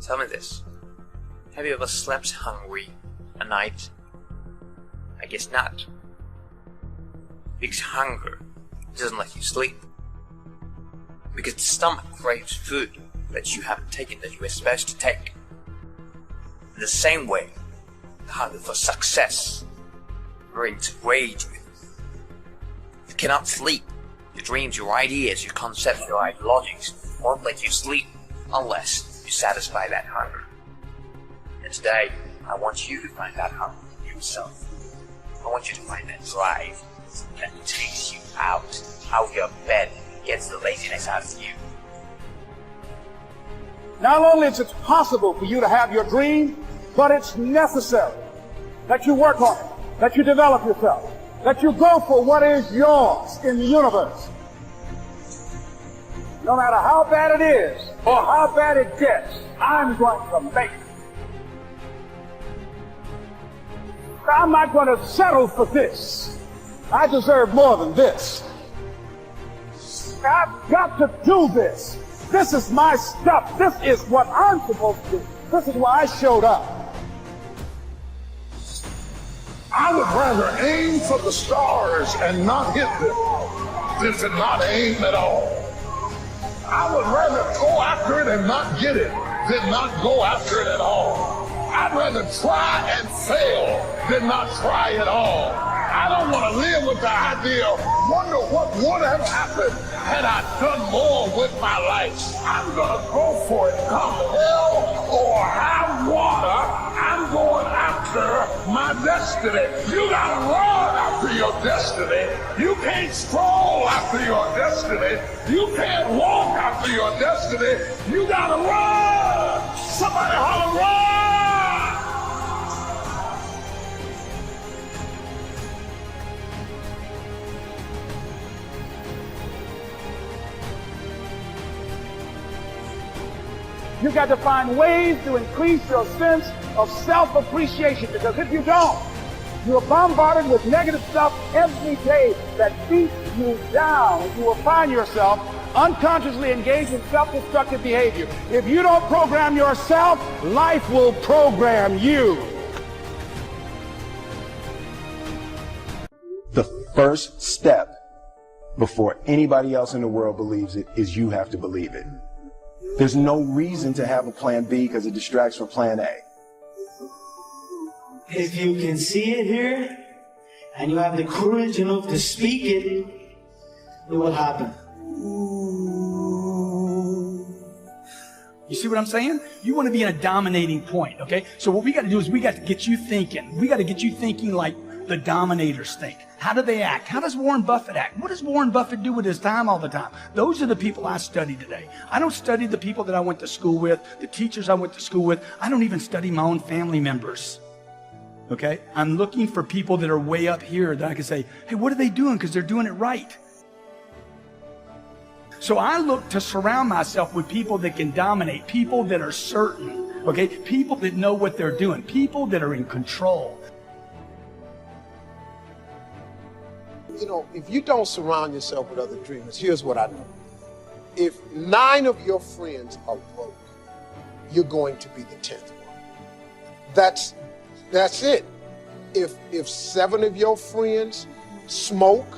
Tell me this. Have you ever slept hungry a night? I guess not. Because hunger doesn't let you sleep. Because the stomach craves food that you haven't taken, that you were supposed to take. In the same way, the hunger for success brings rage with it. You cannot sleep. Your dreams, your ideas, your concepts, your ideologies won't let you sleep unless you satisfy that hunger. And today, I want you to find that hunger in yourself. I want you to find that drive that takes you out of your bed, gets the laziness out of you. Not only is it possible for you to have your dream, but it's necessary that you work on it, that you develop yourself, that you go for what is yours in the universe. No matter how bad it is or how bad it gets, I'm going to make it. I'm not going to settle for this. I deserve more than this. I've got to do this. This is my stuff. This is what I'm supposed to do. This is why I showed up. I would rather aim for the stars and not hit them than to not aim at all. I would rather go after it and not get it than not go after it at all. I'd rather try and fail than not try at all. I don't want to live with the idea of wonder what would have happened had I done more with my life. I'm going to go for it, come hell or high water. I'm going after my destiny. You got to run after your destiny. You can't stroll after your destiny. You can't walk after your destiny. You got to run. Somebody holler, run. You got to find ways to increase your sense of self-appreciation, because if you don't, you're bombarded with negative stuff every day that beats you down. You will find yourself unconsciously engaged in self-destructive behavior. If you don't program yourself, life will program you. The first step before anybody else in the world believes it is you have to believe it. There's no reason to have a plan B because it distracts from plan A. If you can see it here, and you have the courage enough to speak it, it will happen. You see what I'm saying? You want to be in a dominating point, okay? So what we got to do is we got to get you thinking. We got to get you thinking like the dominators think. How do they act? How does Warren Buffett act? What does Warren Buffett do with his time all the time? Those are the people I study today. I don't study the people that I went to school with, the teachers I went to school with. I don't even study my own family members. Okay? I'm looking for people that are way up here that I can say, hey, what are they doing? Because they're doing it right. So I look to surround myself with people that can dominate, people that are certain, okay? People that know what they're doing, people that are in control. You know, if you don't surround yourself with other dreamers, here's what I know. If 9 of your friends are broke, you're going to be the 10th one. That's it. If 7 of your friends smoke,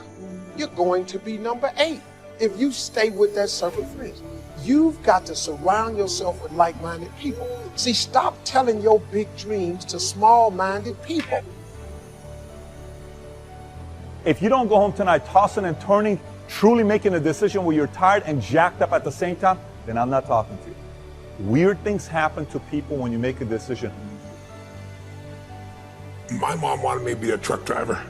you're going to be number 8. If you stay with that circle of friends, you've got to surround yourself with like-minded people. See, stop telling your big dreams to small-minded people. If you don't go home tonight tossing and turning, truly making a decision where you're tired and jacked up at the same time, then I'm not talking to you. Weird things happen to people when you make a decision. My mom wanted me to be a truck driver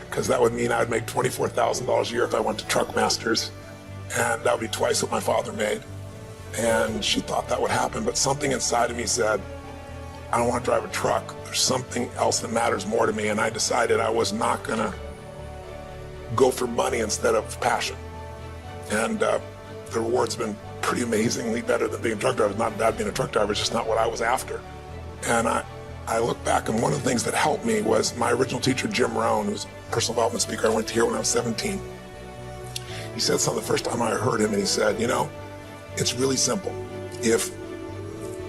because that would mean I'd make $24,000 a year if I went to Truck Masters, and that would be twice what my father made. And she thought that would happen, but something inside of me said, I don't want to drive a truck. There's something else that matters more to me, and I decided I was not going to go for money instead of passion. And the reward's been pretty amazingly better than being a truck driver. It's not bad being a truck driver, it's just not what I was after. And I look back, and one of the things that helped me was my original teacher, Jim Rohn, who's a personal development speaker I went to hear when I was 17. He said something the first time I heard him, and he said, you know, it's really simple. If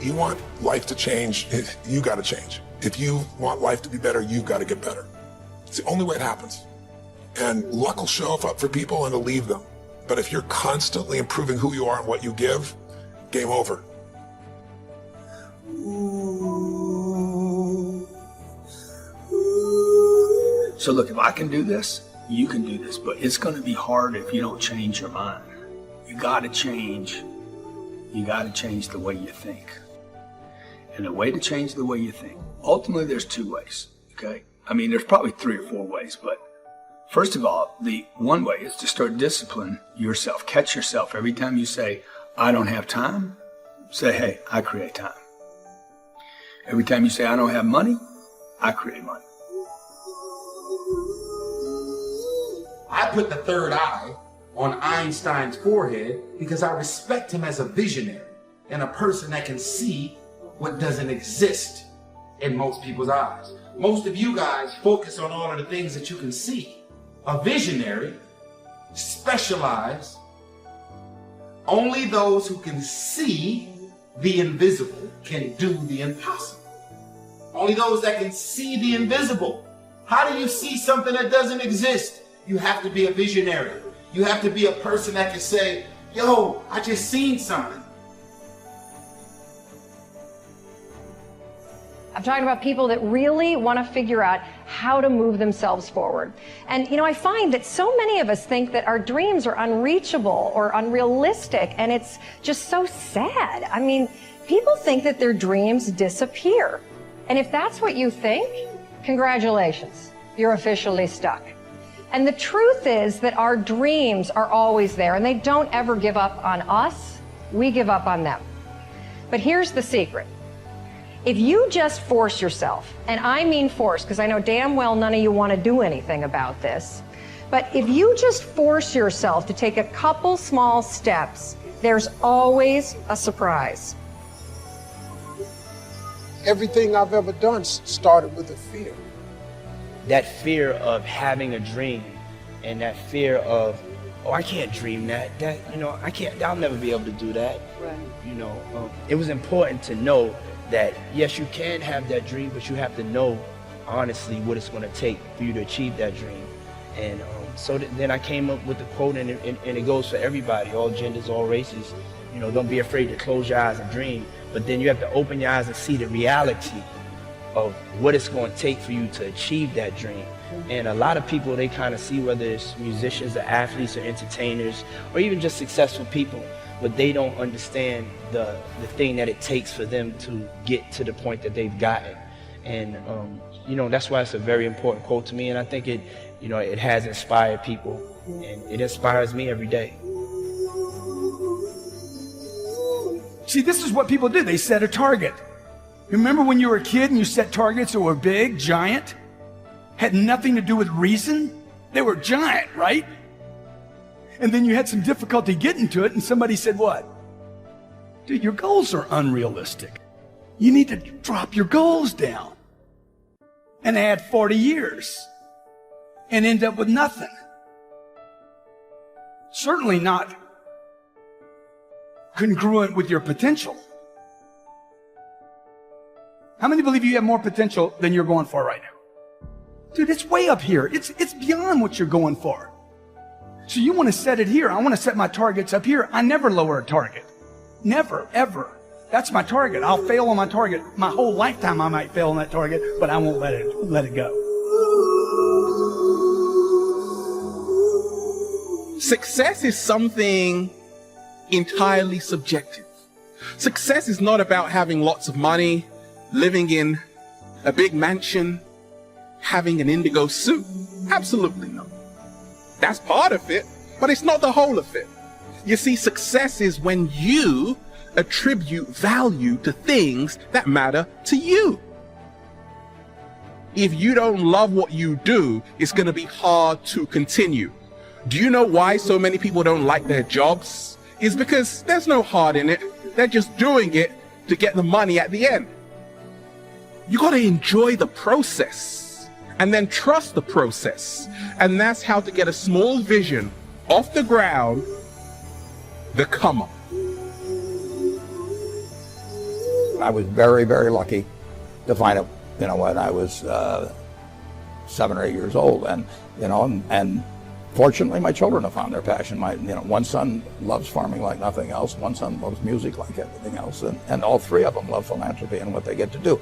You want life to change, you got to change. If you want life to be better, you've got to get better. It's the only way it happens. And luck will show up for people and it'll leave them. But if you're constantly improving who you are and what you give, game over. So look, if I can do this, you can do this, but it's going to be hard if you don't change your mind. You got to change. You got to change the way you think. And the way to change the way you think, ultimately there's two ways, okay? I mean, there's probably 3 or 4 ways, but first of all, the one way is to start discipline yourself. Catch yourself every time you say, I don't have time, say, hey, I create time. Every time you say, I don't have money, I create money. I put the third eye on Einstein's forehead because I respect him as a visionary and a person that can see what doesn't exist in most people's eyes. Most of you guys focus on all of the things that you can see. A visionary specializes. Only those who can see the invisible can do the impossible. Only those that can see the invisible. How do you see something that doesn't exist? You have to be a visionary. You have to be a person that can say, yo, I just seen something. I'm talking about people that really want to figure out how to move themselves forward. And, you know, I find that so many of us think that our dreams are unreachable or unrealistic, and it's just so sad. I mean, people think that their dreams disappear. And if that's what you think, congratulations, you're officially stuck. And the truth is that our dreams are always there, and they don't ever give up on us. We give up on them. But here's the secret. If you just force yourself, and I mean force, because I know damn well none of you want to do anything about this, but if you just force yourself to take a couple small steps, there's always a surprise. Everything I've ever done started with a fear. That fear of having a dream and that fear of, oh, I can't dream that, I'll never be able to do that. Right. It was important to know that, yes, you can have that dream, but you have to know honestly what it's going to take for you to achieve that dream. And so then I came up with the quote, and it goes for everybody, all genders, all races. Don't be afraid to close your eyes and dream, but then you have to open your eyes and see the reality of what it's going to take for you to achieve that dream. And a lot of people, they kind of see, whether it's musicians or athletes or entertainers or even just successful people, but they don't understand the thing that it takes for them to get to the point that they've gotten. And that's why it's a very important quote to me, and I think it has inspired people, and it inspires me every day. See, this is what people do. They set a target. Remember when you were a kid and you set targets that were big, giant, had nothing to do with reason? They were giant, right? And then you had some difficulty getting to it, and somebody said, what? Dude, your goals are unrealistic. You need to drop your goals down and add 40 years and end up with nothing. Certainly not congruent with your potential. How many believe you have more potential than you're going for right now? Dude, it's way up here. It's beyond what you're going for. So you want to set it here. I want to set my targets up here. I never lower a target. Never, ever. That's my target. I'll fail on my target. My whole lifetime I might fail on that target, but I won't let it go. Success is something entirely subjective. Success is not about having lots of money, living in a big mansion, having an indigo suit. Absolutely not. That's part of it, but it's not the whole of it. You see, success is when you attribute value to things that matter to you. If you don't love what you do, it's going to be hard to continue. Do you know why so many people don't like their jobs? It's because there's no heart in it. They're just doing it to get the money at the end. You got to enjoy the process and then trust the process. And that's how to get a small vision off the ground, the come up. I was very, very lucky to find it, you know, when I was 7 or 8 years old, and you know, and fortunately, my children have found their passion. One son loves farming like nothing else. One son loves music like everything else, and all three of them love philanthropy and what they get to do.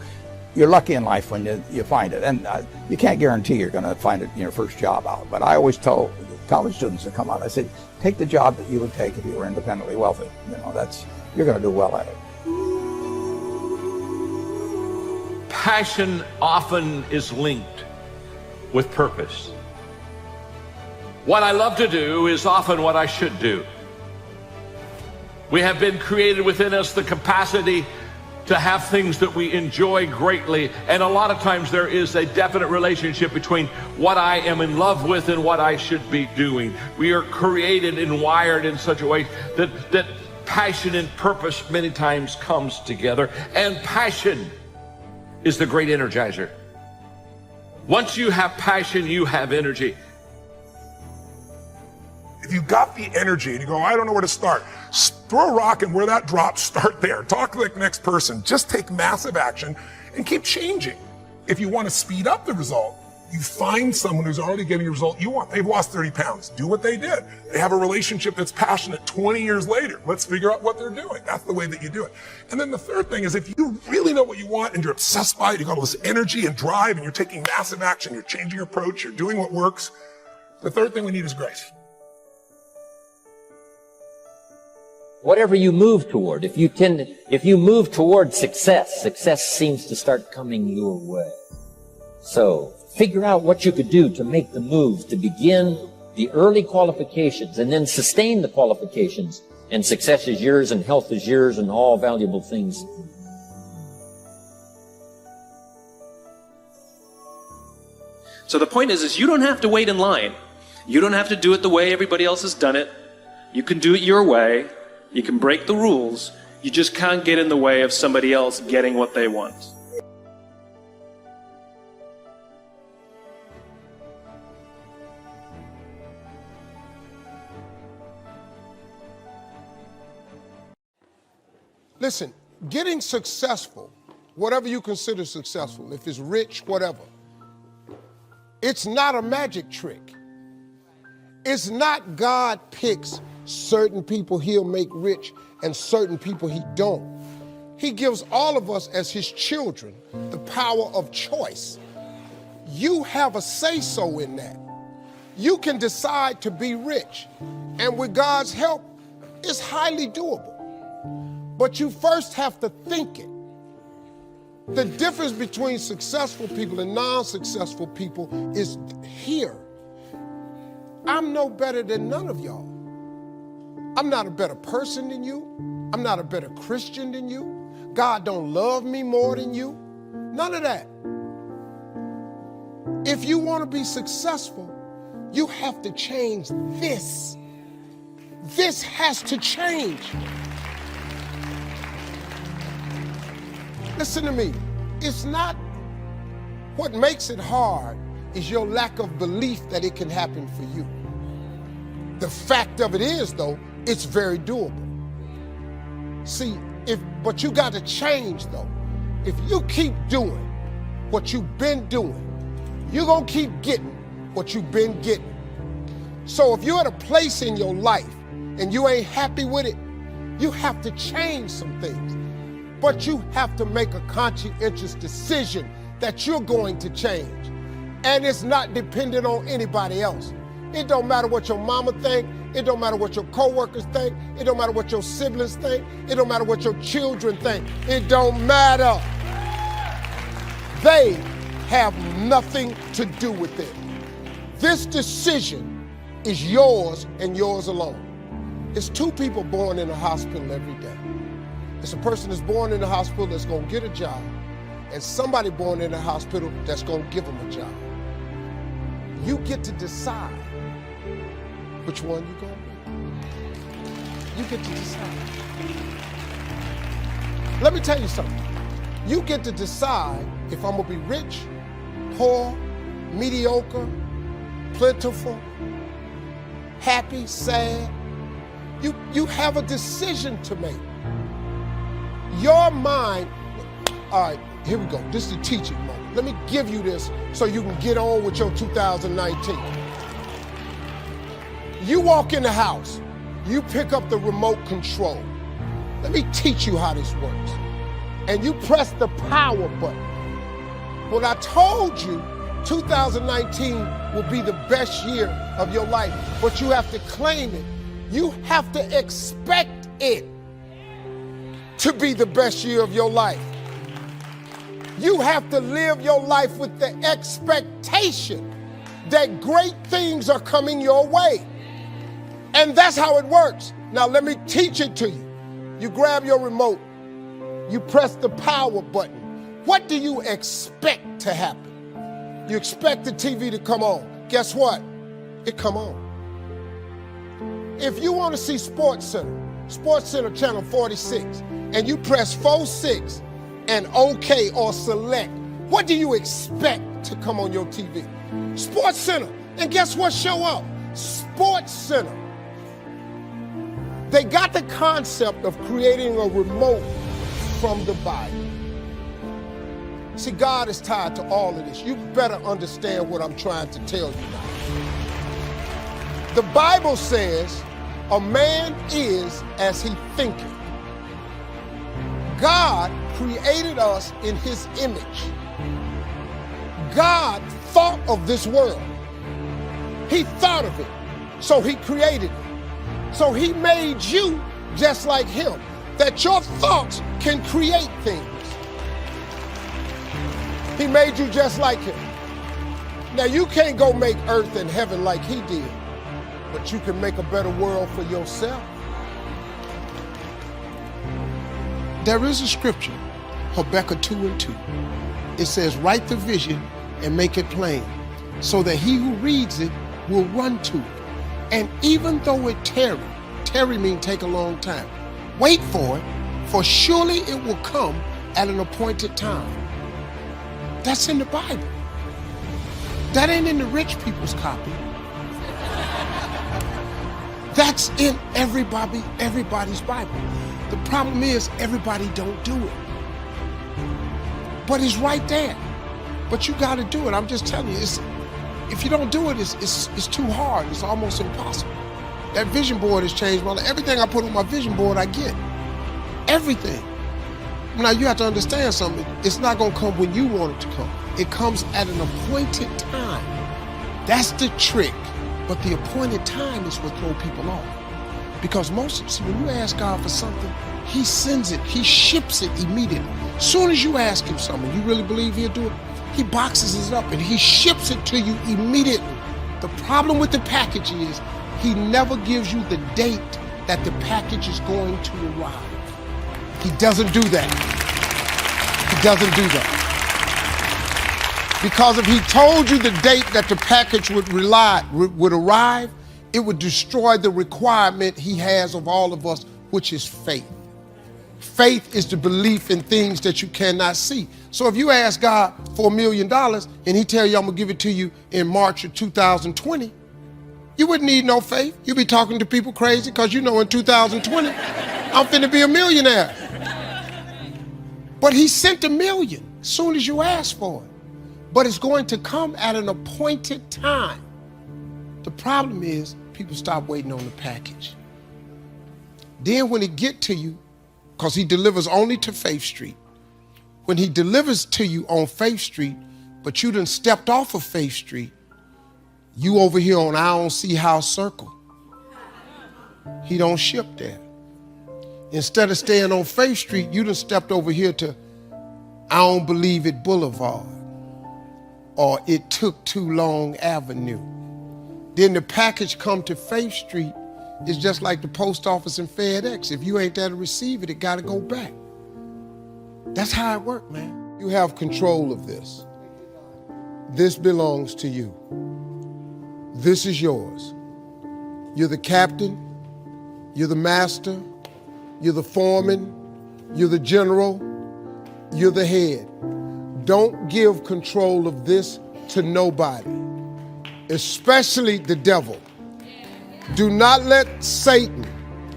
You're lucky in life when you find it, and you can't guarantee you're going to find it in your first job out. But I always tell college students that come out, I say, take the job that you would take if you were independently wealthy. You know, you're going to do well at it. Passion often is linked with purpose. What I love to do is often what I should do. We have been created within us the capacity to have things that we enjoy greatly, and a lot of times there is a definite relationship between what I am in love with and what I should be doing. We are created and wired in such a way that passion and purpose many times comes together, and passion is the great energizer. Once you have passion, you have energy. If you got the energy and you go, I don't know where to start, throw a rock and where that drops, start there. Talk like the next person. Just take massive action and keep changing. If you want to speed up the result, you find someone who's already getting the result you want. They've lost 30 pounds. Do what they did. They have a relationship that's passionate 20 years later. Let's figure out what they're doing. That's the way that you do it. And then the third thing is, if you really know what you want and you're obsessed by it, you got all this energy and drive and you're taking massive action, you're changing your approach, you're doing what works. The third thing we need is grace. Whatever you move toward, if you move toward success, success seems to start coming your way. So figure out what you could do to make the moves, to begin the early qualifications and then sustain the qualifications, and success is yours and health is yours and all valuable things. So the point is you don't have to wait in line. You don't have to do it the way everybody else has done it. You can do it your way. You can break the rules. You just can't get in the way of somebody else getting what they want. Listen, getting successful, whatever you consider successful, if it's rich, whatever, it's not a magic trick. It's not God picks certain people he'll make rich and certain people he don't. He gives all of us as his children the power of choice. You have a say-so in that. You can decide to be rich, and with God's help, it's highly doable. But you first have to think it. The difference between successful people and non-successful people is here. I'm no better than none of y'all. I'm not a better person than you. I'm not a better Christian than you. God don't love me more than you. None of that. If you want to be successful, you have to change this. This has to change. Listen to me. It's not what makes it hard is your lack of belief that it can happen for you. The fact of it is, though, it's very doable. See, but you got to change, though. If you keep doing what you've been doing, you're going to keep getting what you've been getting. So if you're at a place in your life and you ain't happy with it, you have to change some things. But you have to make a conscientious decision that you're going to change. And it's not dependent on anybody else. It don't matter what your mama think. It don't matter what your coworkers think. It don't matter what your siblings think. It don't matter what your children think. It don't matter. They have nothing to do with it. This decision is yours and yours alone. It's 2 people born in a hospital every day. It's a person that's born in a hospital that's going to get a job, and somebody born in a hospital that's going to give them a job. You get to decide which one you're going to be. You get to decide. Let me tell you something. You get to decide if I'm going to be rich, poor, mediocre, plentiful, happy, sad. You have a decision to make. Your mind, All right, here we go. This is the teaching moment. Let me give you this so you can get on with your 2019. You walk in the house, you pick up the remote control. Let me teach you how this works. And you press the power button. When I told you 2019 will be the best year of your life, but you have to claim it. You have to expect it to be the best year of your life. You have to live your life with the expectation that great things are coming your way. And that's how it works. Now let me teach it to you. You grab your remote, you press the power button. What do you expect to happen? You expect the TV to come on. Guess what? It come on. If you want to see Sports Center channel 46, and you press 46 and OK or select, what do you expect to come on your TV? Sports Center. And guess what show up? Sports Center. They got the concept of creating a remote from the Bible. See, God is tied to all of this. You better understand what I'm trying to tell you now. The Bible says a man is as he thinketh. God created us in his image. God thought of this world. He thought of it, so he created it. So he made you just like him, that your thoughts can create things. He made you just like him. Now you can't go make earth and heaven like he did, but you can make a better world for yourself. There is a scripture, Habakkuk 2:2. It says, write the vision and make it plain, so that he who reads it will run to it. And even though it tarry means take a long time, wait for it, for surely it will come at an appointed time. That's in the Bible. That ain't in the rich people's copy. That's in everybody's Bible. The problem is everybody don't do it. But it's right there. But you got to do it. I'm just telling you, if you don't do it, it's too hard. It's almost impossible. That vision board has changed my life. Everything I put on my vision board, I get. Everything. Now, you have to understand something. It's not going to come when you want it to come. It comes at an appointed time. That's the trick. But the appointed time is what throws people off. Because when you ask God for something, he sends it. He ships it immediately. As soon as you ask him something, you really believe he'll do it? He boxes it up and he ships it to you immediately. The problem with the package is he never gives you the date that the package is going to arrive. He doesn't do that. He doesn't do that. Because if he told you the date that the package would arrive, it would destroy the requirement he has of all of us, which is faith. Faith is the belief in things that you cannot see. So if you ask God for $1 million and he tell you I'm gonna give it to you in March of 2020, you wouldn't need no faith. You'd be talking to people crazy because you know in 2020, I'm finna be a millionaire. But he sent $1 million as soon as you ask for it. But it's going to come at an appointed time. The problem is people stop waiting on the package. Then when it get to you, because he delivers only to Faith Street, when he delivers to you on Faith Street, but you done stepped off of Faith Street, you over here on I don't see how circle. He don't ship there. Instead of staying on Faith Street, you done stepped over here to I don't believe it Boulevard, or it took too long Avenue. Then the package come to Faith Street. It's just like the post office and FedEx. If you ain't there to receive it, it got to go back. That's how it works, man. You have control of this. This belongs to you. This is yours. You're the captain. You're the master. You're the foreman. You're the general. You're the head. Don't give control of this to nobody, especially the devil. Do not let Satan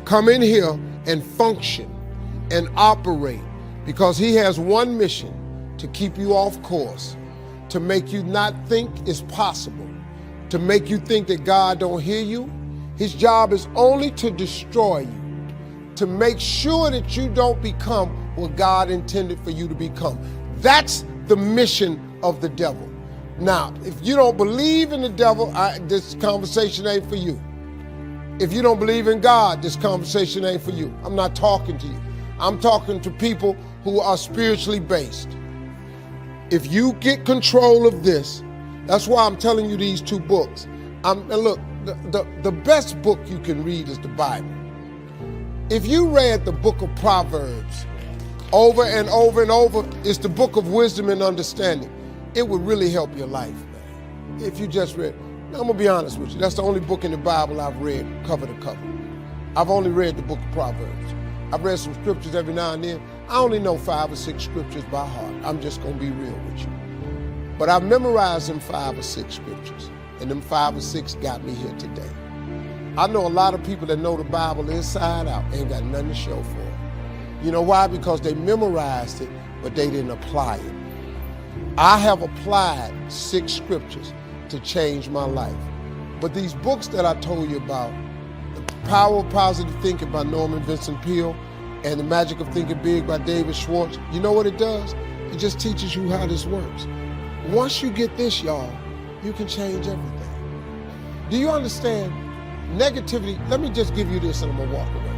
come in here and function and operate because he has one mission: to keep you off course, to make you not think it's possible, to make you think that God don't hear you. His job is only to destroy you, to make sure that you don't become what God intended for you to become. That's the mission of the devil. Now, if you don't believe in the devil, this conversation ain't for you. If you don't believe in God, this conversation ain't for you. I'm not talking to you. I'm talking to people who are spiritually based. If you get control of this, that's why I'm telling you these two books. And look, the best book you can read is the Bible. If you read the book of Proverbs over and over and over, it's the book of wisdom and understanding. It would really help your life, man. If you just read, now, I'm gonna be honest with you, that's the only book in the Bible I've read cover to cover. I've only read the book of Proverbs. I've read some scriptures every now and then. I only know 5 or 6 scriptures by heart. I'm just gonna be real with you. But I've memorized them 5 or 6 scriptures, and them 5 or 6 got me here today. I know a lot of people that know the Bible inside out ain't got nothing to show for it. You know why? Because they memorized it, but they didn't apply it. I have applied 6 scriptures to change my life. But these books that I told you about, The Power of Positive Thinking by Norman Vincent Peale and The Magic of Thinking Big by David Schwartz, you know what it does? It just teaches you how this works. Once you get this, y'all, you can change everything. Do you understand? Negativity, let me just give you this and I'm gonna walk away.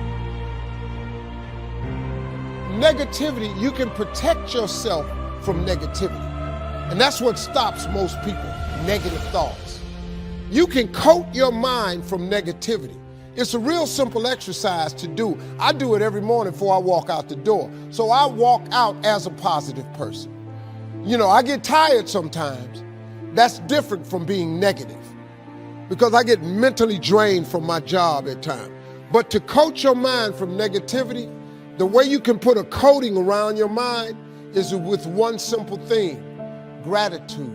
Negativity, you can protect yourself from negativity. And that's what stops most people, negative thoughts. You can coat your mind from negativity. It's a real simple exercise to do. I do it every morning before I walk out the door. So I walk out as a positive person. You know, I get tired sometimes. That's different from being negative because I get mentally drained from my job at times. But to coat your mind from negativity, the way you can put a coating around your mind is with one simple thing: gratitude.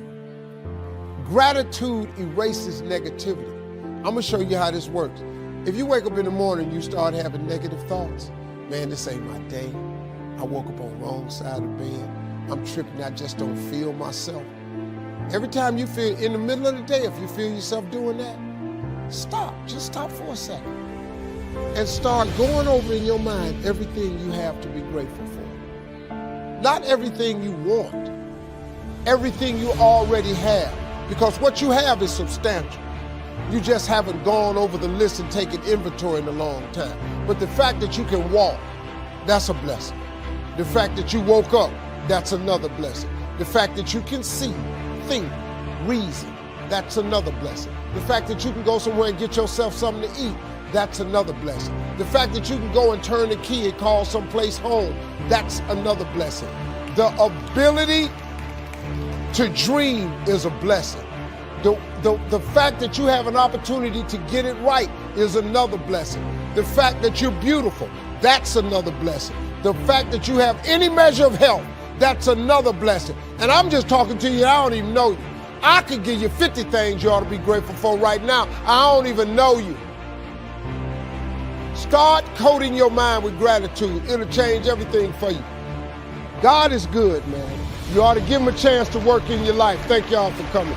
Gratitude erases negativity. I'm gonna show you how this works. If you wake up in the morning and you start having negative thoughts, man, this ain't my day. I woke up on the wrong side of the bed. I'm tripping, I just don't feel myself. Every time you feel, in the middle of the day, if you feel yourself doing that, stop, just stop for a second. And start going over in your mind everything you have to be grateful for. Not everything you want, everything you already have. Because what you have is substantial. You just haven't gone over the list and taken inventory in a long time. But the fact that you can walk, that's a blessing. The fact that you woke up, that's another blessing. The fact that you can see, think, reason, that's another blessing. The fact that you can go somewhere and get yourself something to eat, that's another blessing. The fact that you can go and turn the key and call someplace home, that's another blessing. The ability to dream is a blessing. The fact that you have an opportunity to get it right is another blessing. The fact that you're beautiful, that's another blessing. The fact that you have any measure of health, that's another blessing. And I'm just talking to you, I don't even know you. I could give you 50 things you ought to be grateful for right now. I don't even know you. Start coating your mind with gratitude. It'll change everything for you. God is good, man. You ought to give him a chance to work in your life. Thank y'all for coming.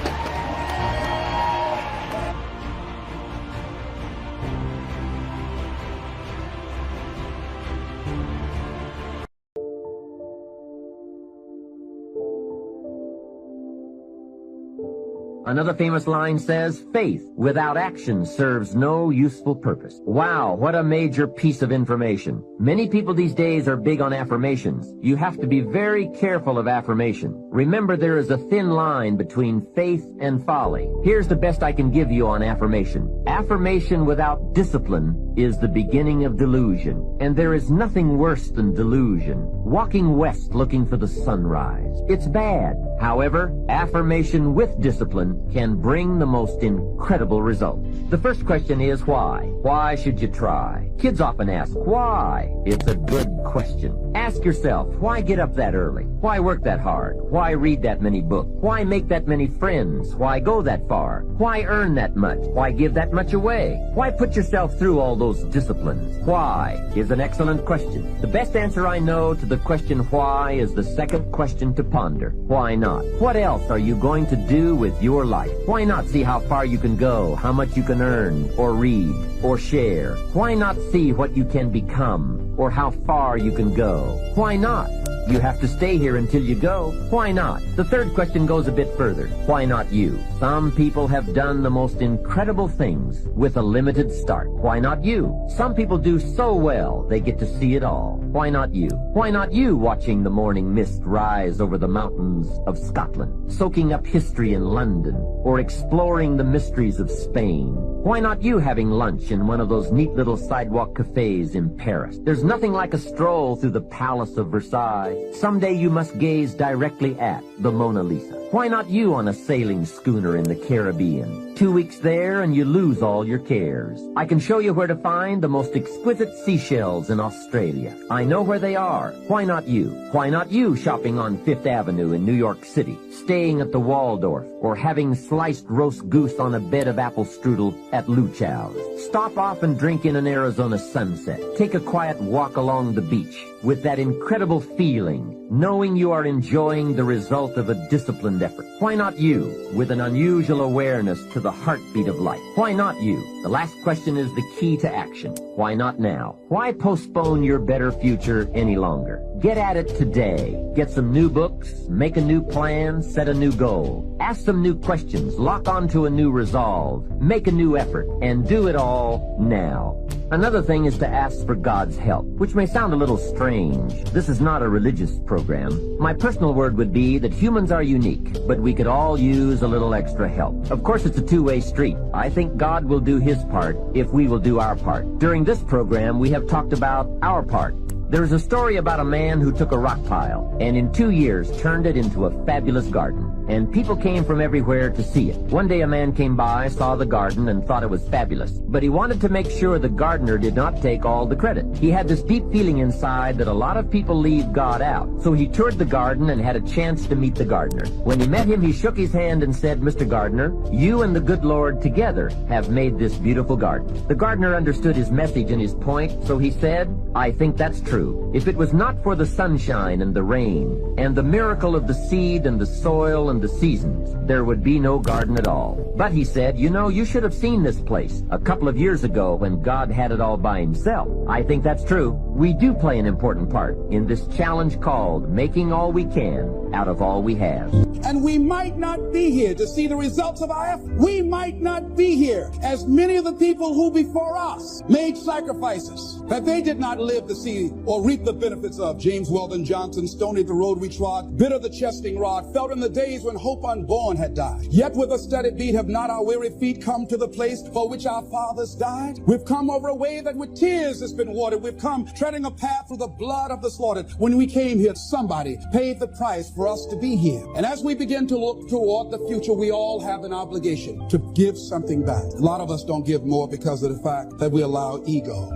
Another famous line says, faith without action serves no useful purpose. Wow, what a major piece of information. Many people these days are big on affirmations. You have to be very careful of affirmation. Remember, there is a thin line between faith and folly. Here's the best I can give you on affirmation. Affirmation without discipline is the beginning of delusion. And there is nothing worse than delusion. Walking west looking for the sunrise. It's bad. However, affirmation with discipline can bring the most incredible results. The first question is why? Why should you try? Kids often ask, why? It's a good question. Ask yourself, why get up that early? Why work that hard? Why read that many books? Why make that many friends? Why go that far? Why earn that much? Why give that much away? Why put yourself through all those disciplines? Why is an excellent question. The best answer I know to the question why is the second question to ponder. Why not? What else are you going to do with your life? Why not see how far you can go, how much you can earn, or read, or share? Why not see what you can become, or how far you can go? Why not? You have to stay here until you go. Why not? The third question goes a bit further. Why not you? Some people have done the most incredible things with a limited start. Why not you? Some people do so well they get to see it all. Why not you? Why not you watching the morning mist rise over the mountains of Scotland, soaking up history in London, or exploring the mysteries of Spain? Why not you having lunch in one of those neat little sidewalk cafes in Paris? There's nothing like a stroll through the Palace of Versailles. Someday you must gaze directly at the Mona Lisa. Why not you on a sailing schooner in the Caribbean? 2 weeks there and you lose all your cares. I can show you where to find the most exquisite seashells in Australia. I know where they are. Why not you? Why not you shopping on Fifth Avenue in New York City, staying at the Waldorf, or having sliced roast goose on a bed of apple strudel at Luchow's? Stop off and drink in an Arizona sunset. Take a quiet walk along the beach with that incredible feeling, knowing you are enjoying the result of a disciplined effort. Why not you, with an unusual awareness to the heartbeat of life? Why not you? The last question is the key to action. Why not now? Why postpone your better future any longer? Get at it today. Get some new books, make a new plan, set a new goal. Ask some new questions, lock onto a new resolve, make a new effort, and do it all now. Another thing is to ask for God's help, which may sound a little strange. This is not a religious program. My personal word would be that humans are unique, but we could all use a little extra help. Of course, it's a two-way street. I think God will do his part if we will do our part. During this program, we have talked about our part. There's a story about a man who took a rock pile and in 2 years turned it into a fabulous garden. And people came from everywhere to see it. One day a man came by, saw the garden, and thought it was fabulous. But he wanted to make sure the gardener did not take all the credit. He had this deep feeling inside that a lot of people leave God out. So he toured the garden and had a chance to meet the gardener. When he met him, he shook his hand and said, "Mr. Gardener, you and the good Lord together have made this beautiful garden." The gardener understood his message and his point, so he said, "I think that's true. If it was not for the sunshine and the rain, and the miracle of the seed and the soil and the seasons, there would be no garden at all. But," he said, "you know, you should have seen this place a couple of years ago when God had it all by himself." I think that's true. We do play an important part in this challenge called making all we can out of all we have. And we might not be here to see the results of our effort. We might not be here as many of the people who before us made sacrifices that they did not live to see or reap the benefits of. James Weldon Johnson, stony the road we trod, bitter the chesting rod, felt in the days when hope unborn had died. Yet with a steady beat have not our weary feet come to the place for which our fathers died. We've come over a way that with tears has been watered. We've come treading a path through the blood of the slaughtered. When we came here, somebody paid the price for us to be here. And as we begin to look toward the future, we all have an obligation to give something back. A lot of us don't give more because of the fact that we allow ego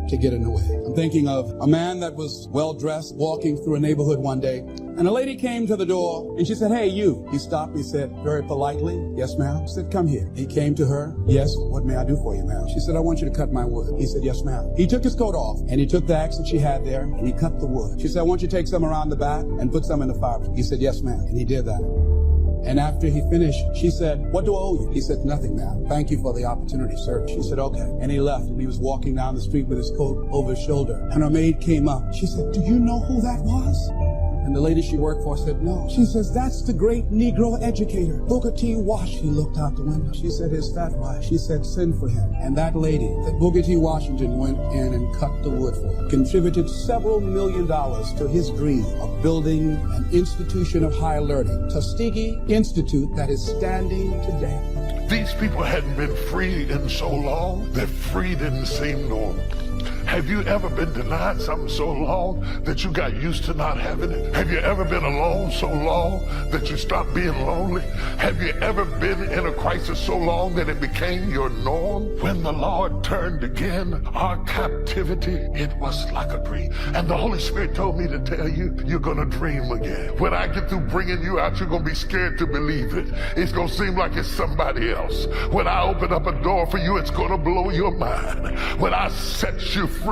to get in the way. I'm thinking of a man that was well-dressed walking through a neighborhood one day, and a lady came to the door and she said, "Hey, you." He stopped. He said very politely, "Yes, ma'am." She said, "Come here." He came to her. "Yes, what may I do for you, ma'am?" She said, "I want you to cut my wood." He said, "Yes, ma'am." He took his coat off and he took the axe that she had there and he cut the wood. She said, "I want you to take some around the back and put some in the fire." He said, "Yes, ma'am." And he did that. And after he finished, she said, "What do I owe you?" He said, "Nothing, ma'am. Thank you for the opportunity, sir." She said, "Okay." And he left, and he was walking down the street with his coat over his shoulder. And her maid came up. She said, "Do you know who that was?" And the lady she worked for said, "No." She says, "That's the great Negro educator, Booker T. Washington." He looked out the window. She said, "His fat wife." She said, "Send for him." And that lady, that Booker T. Washington went in and cut the wood for, contributed several $1 million to his dream of building an institution of higher learning, Tuskegee Institute, that is standing today. These people hadn't been free in so long that free didn't seem to Have you ever been denied something so long that you got used to not having it? Have you ever been alone so long that you stopped being lonely? Have you ever been in a crisis so long that it became your norm? When the Lord turned again our captivity, it was like a dream. And the Holy Spirit told me to tell you, you're gonna dream again. When I get through bringing you out, you're gonna be scared to believe it. It's gonna seem like it's somebody else. When I open up a door for you, it's gonna blow your mind. When I set you free,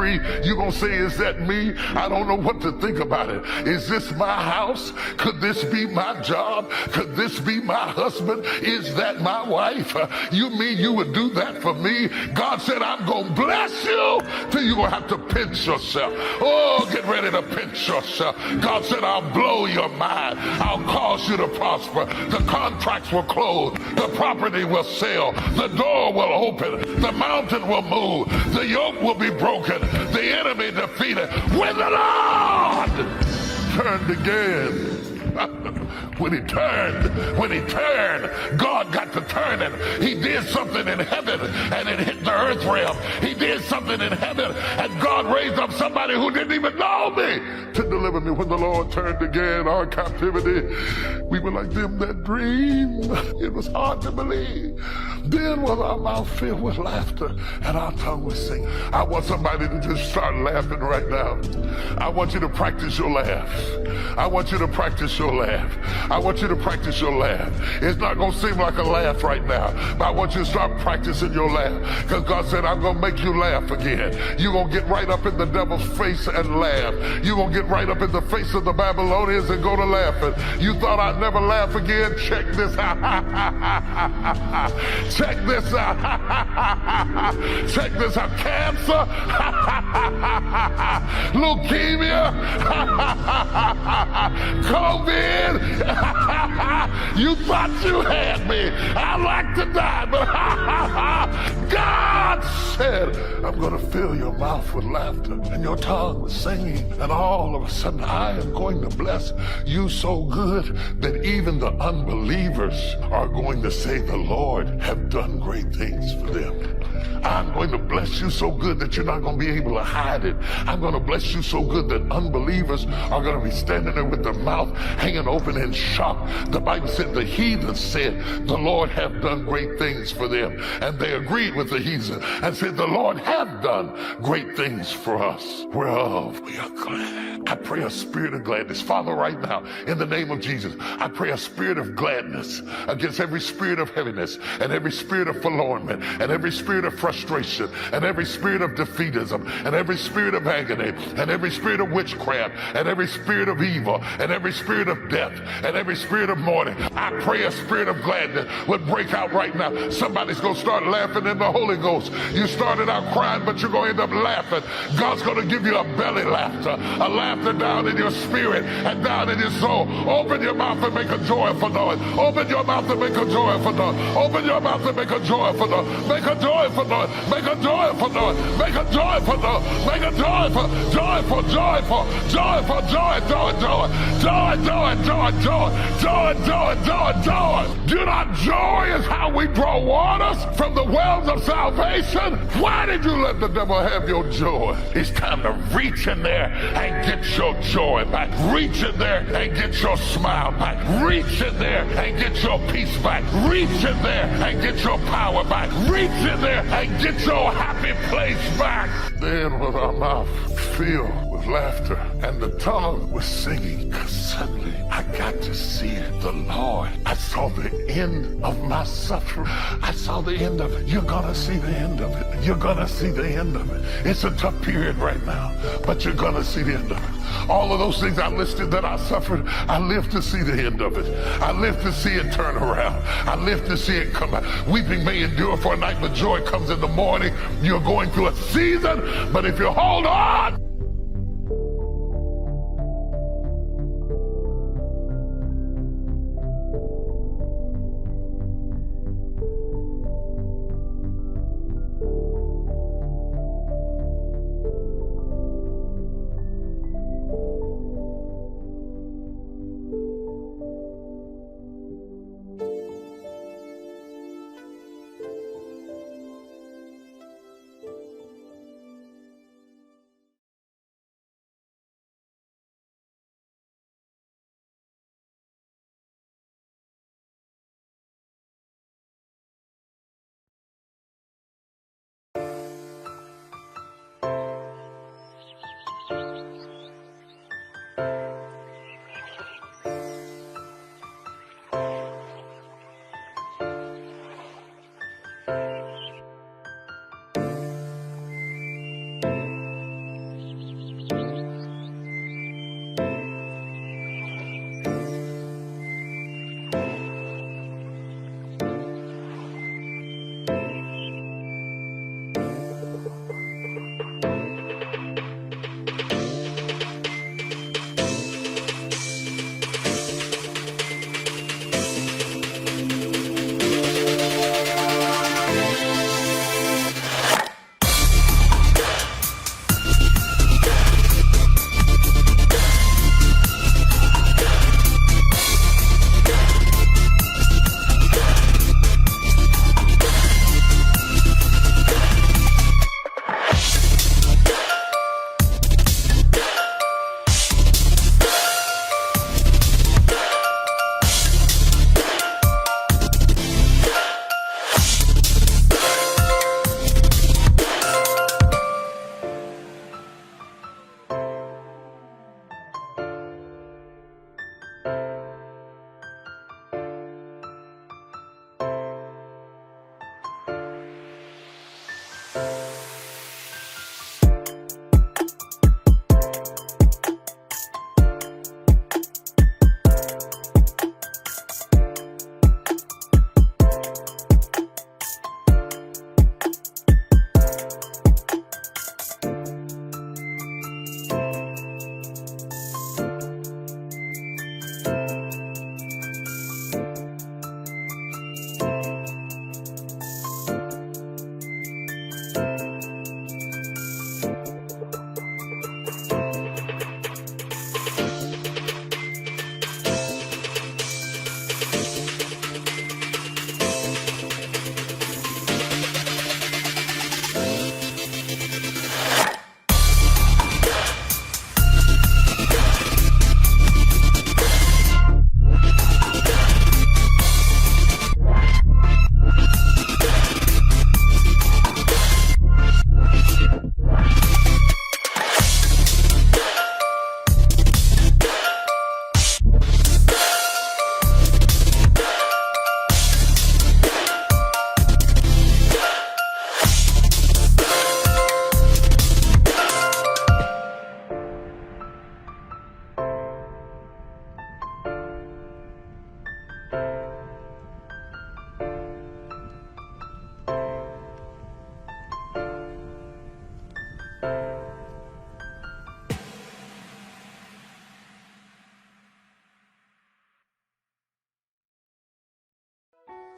you're gonna say, is that me? I don't know what to think about it. Is this my house? Could this be my job? Could this be my husband? Is that my wife? You mean you would do that for me? God said, I'm gonna bless you till you're gonna have to pinch yourself. Oh, get ready to pinch yourself. God said, I'll blow your mind. I'll cause you to prosper. The contracts will close. The property will sell. The door will open. The mountain will move. The yoke will be broken. The enemy defeated. When the Lord turned again, when he turned, God got to turning. He did something in heaven and it hit the earth realm. He did something in heaven and God raised up somebody who didn't even know me to deliver me. When the Lord turned again our captivity, we were like them that dream. It was hard to believe. Then was our mouth filled with laughter and our tongue was singing. I want somebody to just start laughing right now. I want you to practice your laugh. I want you to practice your laugh. I want you to practice your laugh. It's not going to seem like a laugh right now, but I want you to start practicing your laugh, because God said, I'm going to make you laugh again. You're going to get right up in the devil's face and laugh. You're going to get right up in the face of the Babylonians and go to laughing. You thought I'd never laugh again? Check this out. Check this out. Check this out. Cancer. Leukemia. COVID. You thought you had me. I'd like to die, but God said, I'm going to fill your mouth with laughter and your tongue with singing. And all of a sudden, I am going to bless you so good that even the unbelievers are going to say, the Lord have done great things for them. I'm going to bless you so good that you're not going to be able to hide it. I'm going to bless you so good that unbelievers are going to be standing there with their mouth hanging open in shock. The Bible said the heathen said, the Lord have done great things for them. And they agreed with the heathen and said, the Lord have done great things for us, whereof we are glad. I pray a spirit of gladness. Father, right now, in the name of Jesus, I pray a spirit of gladness against every spirit of heaviness and every spirit of forlornment and every spirit of frustration and every spirit of defeatism and every spirit of agony and every spirit of witchcraft and every spirit of evil and every spirit of death and every spirit of mourning. I pray a spirit of gladness would break out right now. Somebody's going to start laughing in the Holy Ghost. You started out crying, but you're going to end up laughing. God's going to give you a belly laughter, a laughter down in your spirit and down in your soul. Open your mouth and make a joyful noise. Open your mouth and make a joyful noise. Open your mouth and make a joyful noise. Make a joyful noise. Make a joyful noise. Make a joyful noise. Make a joyful, joyful, joyful, joyful, joy, joy, joy, joy, joy, joy, joy, joy, joy, joy, joy. Do not joy is how we draw waters from the wells of salvation. Why did you let the devil have your joy? It's time to reach in there and get your joy back. Reach in there and get your smile back. Reach in there and get your peace back. Reach in there and get your power back. Reach in there and get your happy place back. Then with our mouth filled with laughter and the tongue was singing, because suddenly I got to see the Lord. I saw the end of my suffering. I saw the end of it. You're gonna see the end of it. You're gonna see the end of it. It's a tough period right now, but you're gonna see the end of it. All of those things I listed that I suffered, I live to see the end of it. I live to see it turn around. I live to see it come out. Weeping may endure for a night, but joy comes in the morning. You're going through a season, but if you hold on,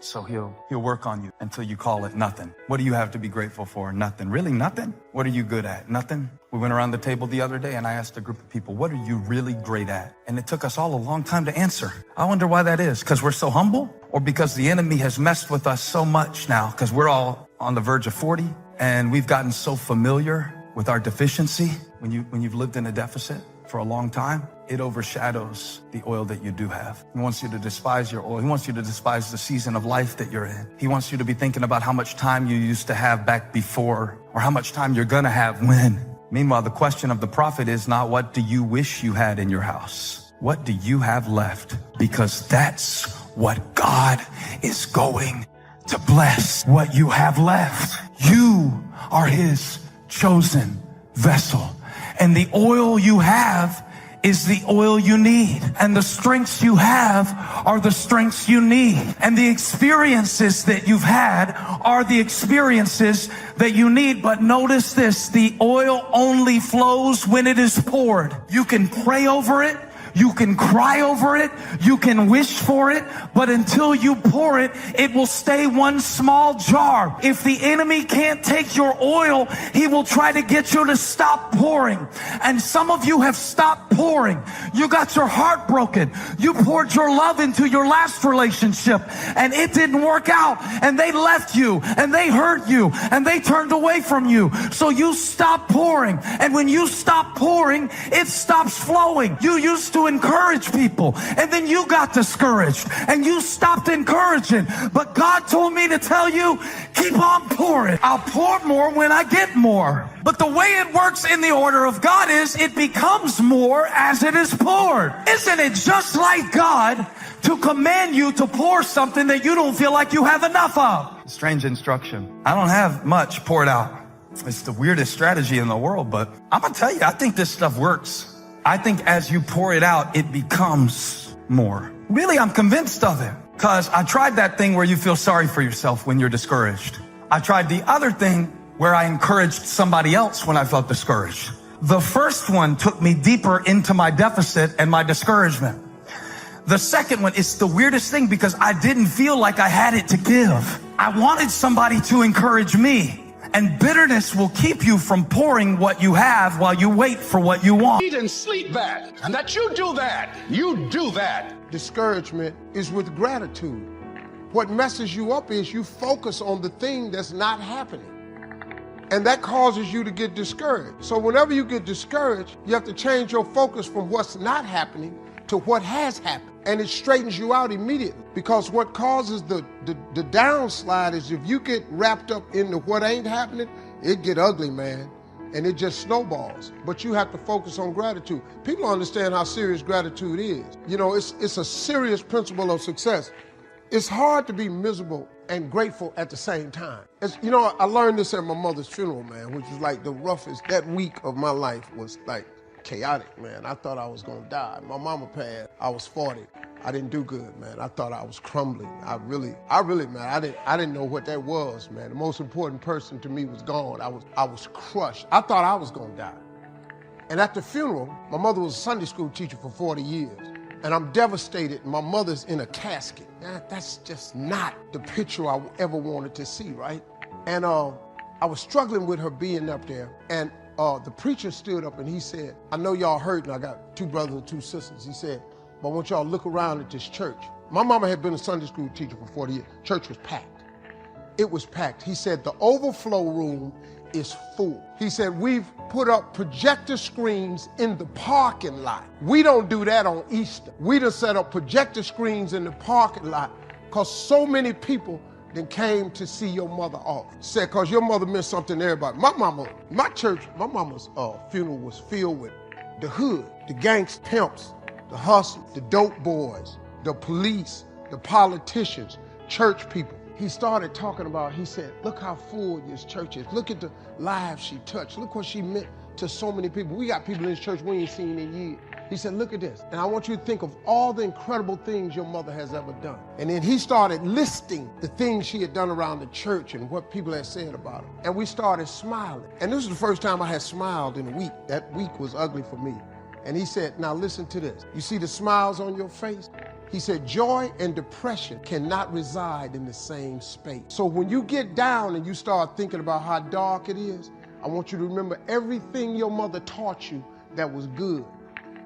So he'll work on you until you call it nothing. What do you have to be grateful for? Nothing. Really, nothing? What are you good at? Nothing? We went around the table the other day and I asked a group of people, what are you really great at? And it took us all a long time to answer. I wonder why that is. Because we're so humble, or because the enemy has messed with us so much now, because we're all on the verge of 40 and we've gotten so familiar with our deficiency. When you've lived in a deficit for a long time, it overshadows the oil that you do have. He wants you to despise your oil. He wants you to despise the season of life that you're in. He wants you to be thinking about how much time you used to have back before, or how much time you're gonna have when. Meanwhile, the question of the prophet is not, what do you wish you had in your house? What do you have left? Because that's what God is going to bless. What you have left. You are his chosen vessel. And the oil you have is the oil you need. And the strengths you have are the strengths you need. And the experiences that you've had are the experiences that you need. But notice this, the oil only flows when it is poured. You can pray over it. You can cry over it. You can wish for it. But until you pour it, it will stay one small jar. If the enemy can't take your oil, he will try to get you to stop pouring. And some of you have stopped pouring. You got your heart broken. You poured your love into your last relationship and it didn't work out. And they left you and they hurt you and they turned away from you. So you stop pouring. And when you stop pouring, it stops flowing. You used to encourage people and then you got discouraged and you stopped encouraging. But God told me to tell you, keep on pouring. I'll pour more when I get more. But the way it works in the order of God is it becomes more as it is poured. Isn't it just like God to command you to pour something that you don't feel like you have enough of? Strange instruction. I don't have much poured out. It's the weirdest strategy in the world, but I'm gonna tell you, I think this stuff works. I think as you pour it out, it becomes more. Really, I'm convinced of it. Because I tried that thing where you feel sorry for yourself when you're discouraged. I tried the other thing where I encouraged somebody else when I felt discouraged. The first one took me deeper into my deficit and my discouragement. The second one is the weirdest thing because I didn't feel like I had it to give. I wanted somebody to encourage me. And bitterness will keep you from pouring what you have while you wait for what you want. Eat and sleep that, and that you do that. You do that. Discouragement is with gratitude. What messes you up is you focus on the thing that's not happening. And that causes you to get discouraged. So whenever you get discouraged, you have to change your focus from what's not happening to what has happened. And it straightens you out immediately. Because what causes the downslide is if you get wrapped up into what ain't happening, it get ugly, man. And it just snowballs. But you have to focus on gratitude. People don't understand how serious gratitude is. You know, it's a serious principle of success. It's hard to be miserable and grateful at the same time. You know, I learned this at my mother's funeral, man, which was like the roughest. That week of my life was like chaotic, man. I thought I was gonna die. My mama passed. I was 40. I didn't do good, man. I thought I was crumbling. I really, man, I didn't know what that was, man. The most important person to me was gone. I was crushed. I thought I was gonna die. And at the funeral, my mother was a Sunday school teacher for 40 years. And I'm devastated. My mother's in a casket. That's just not the picture I ever wanted to see, right? And I was struggling with her being up there. And the preacher stood up and he said, I know y'all hurting. I got 2 brothers and 2 sisters. He said, but I want y'all to look around at this church. My mama had been a Sunday school teacher for 40 years. Church was packed. It was packed. He said, the overflow room is full. He said, we've put up projector screens in the parking lot. We don't do that on Easter. We just set up projector screens in the parking lot because so many people then came to see your mother off. Said, because your mother meant something to everybody. My mama's funeral was filled with the hood, the gangs, pimps, the hustlers, the dope boys, the police, the politicians, church people. He started talking about, he said, look how full this church is. Look at the lives she touched. Look what she meant to so many people. We got people in this church we ain't seen in years. He said, look at this. And I want you to think of all the incredible things your mother has ever done. And then he started listing the things she had done around the church and what people had said about her. And we started smiling. And this was the first time I had smiled in a week. That week was ugly for me. And he said, now listen to this. You see the smiles on your face? He said, joy and depression cannot reside in the same space. So when you get down and you start thinking about how dark it is, I want you to remember everything your mother taught you that was good.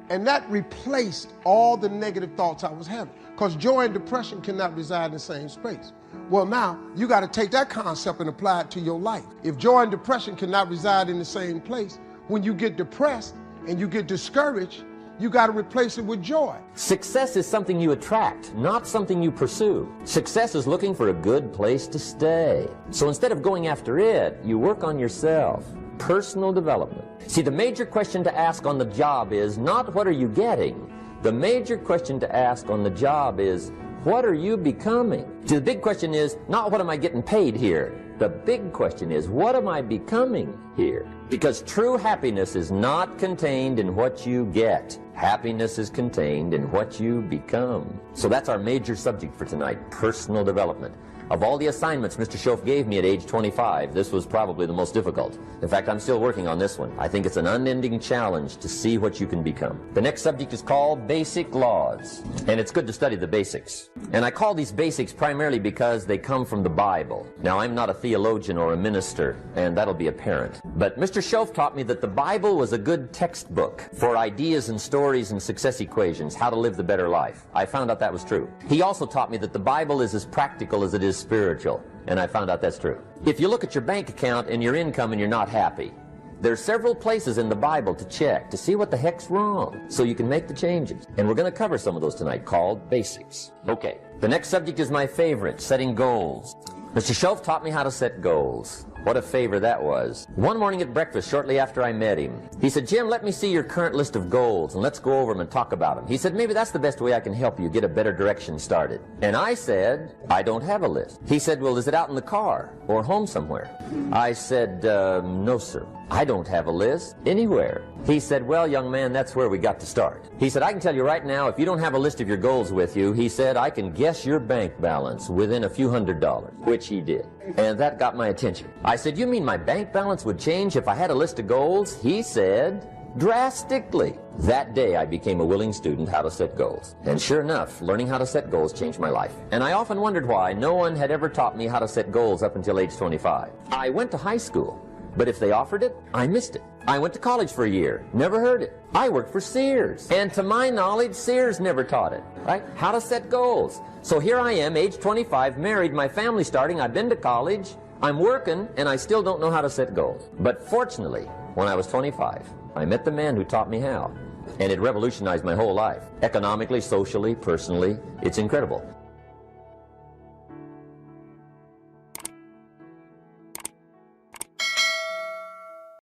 And that replaced all the negative thoughts I was having. Because joy and depression cannot reside in the same space. Well, now, you got to take that concept and apply it to your life. If joy and depression cannot reside in the same place, when you get depressed and you get discouraged, you got to replace it with joy. Success is something you attract, not something you pursue. Success is looking for a good place to stay. So instead of going after it, you work on yourself. Personal development. See, the major question to ask on the job is not what are you getting? The major question to ask on the job is what are you becoming? See, the big question is not what am I getting paid here? The big question is what am I becoming here? Because true happiness is not contained in what you get. Happiness is contained in what you become. So that's our major subject for tonight, personal development. Of all the assignments Mr. Schoaf gave me at age 25, this was probably the most difficult. In fact, I'm still working on this one. I think it's an unending challenge to see what you can become. The next subject is called Basic Laws, and it's good to study the basics. And I call these basics primarily because they come from the Bible. Now, I'm not a theologian or a minister, and that'll be apparent. But Mr. Schoaf taught me that the Bible was a good textbook for ideas and stories and success equations, how to live the better life. I found out that was true. He also taught me that the Bible is as practical as it is spiritual, and I found out that's true. If you look at your bank account and your income and you're not happy, there's several places in the Bible to check to see what the heck's wrong so you can make the changes. And we're going to cover some of those tonight called basics. Okay, the next subject is my favorite, setting goals. Mr. Schoaf taught me how to set goals. What a favor that was. One morning at breakfast, shortly after I met him, he said, Jim, let me see your current list of goals and let's go over them and talk about them. He said, maybe that's the best way I can help you get a better direction started. And I said, I don't have a list. He said, well, is it out in the car or home somewhere? I said, no, sir. I don't have a list anywhere. He said, well, young man, that's where we got to start. He said, I can tell you right now, if you don't have a list of your goals with you, he said, I can guess your bank balance within a few $100s, which he did. And that got my attention. I said, you mean my bank balance would change if I had a list of goals? He said, drastically. That day I became a willing student how to set goals. And sure enough, learning how to set goals changed my life. And I often wondered why no one had ever taught me how to set goals up until age 25. I went to high school, but if they offered it, I missed it. I went to college for a year, never heard it. I worked for Sears, and to my knowledge, Sears never taught it, right? How to set goals. So here I am, age 25, married, my family starting, I've been to college, I'm working, and I still don't know how to set goals. But fortunately, when I was 25, I met the man who taught me how, and it revolutionized my whole life. Economically, socially, personally, it's incredible.